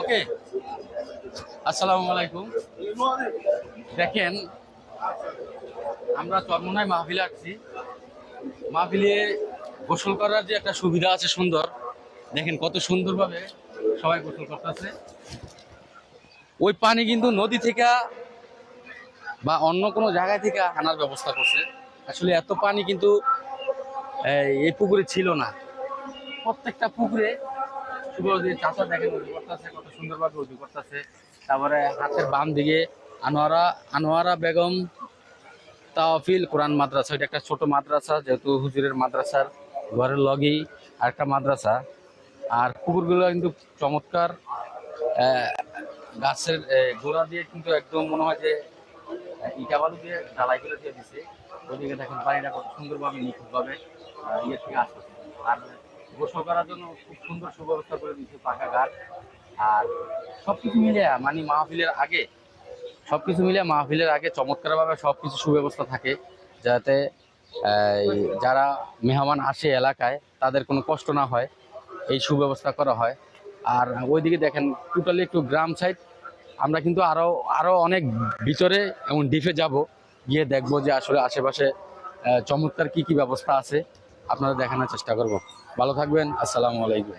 ওকে, আসসালামু আলাইকুম। দেখেন, আমরা চরমোনাই মাহফিলে আসছি। মাহফিলে গোসল করার যে একটা সুবিধা আছে সুন্দর, দেখেন কত সুন্দরভাবে সবাই গোসল করতেছে। ওই পানি কিন্তু নদী থেকে বা অন্য কোনো জায়গা থেকে আনার ব্যবস্থা করছে। আসলে এত পানি কিন্তু এই পুকুরে ছিল না। প্রত্যেকটা পুকুরে শুধু যে চাষা দেখেন উজু করতেছে, কত সুন্দরভাবে উজু করতেছে। তারপরে হাতের বাম দিকে আনোয়ারা আনোয়ারা বেগম তাওয়াফিল কোরআন মাদ্রাসা, এটা একটা ছোট মাদ্রাসা, যেহেতু হুজুরের মাদ্রাসার ঘরের লগেই আরেকটা মাদ্রাসা। আর পুকুরগুলো কিন্তু চমৎকার, গাছের গোড়া দিয়ে কিন্তু একদম মনে হয় যে ইটা বালু দিয়ে ঢালাই করে দিয়ে দিছে। ওদিকে দেখেন পানিটা কত সুন্দরভাবে নিখুঁতভাবে ইয়ে থেকে আসতেছে। আর গোসল করার জন্য খুব সুন্দর সুব্যবস্থা করে দিচ্ছে, পাকা ঘাট। আর সবকিছু মিলে মানে মাহফিলের আগে চমৎকারভাবে সবকিছু সুব্যবস্থা থাকে, যাতে যারা মেহমান আসে এলাকায় তাদের কোনো কষ্ট না হয়, এই সুব্যবস্থা করা হয়। আর ওইদিকে দেখেন টোটালি একটু গ্রাম সাইড। আমরা কিন্তু আরো আরো অনেক ভিতরে এবং ডিপে যাব, গিয়ে দেখবো যে আসলে আশেপাশে চমৎকার কি কি ব্যবস্থা আছে, আপনারা দেখানোর চেষ্টা করব। ভালো থাকবেন, আসসালামু আলাইকুম।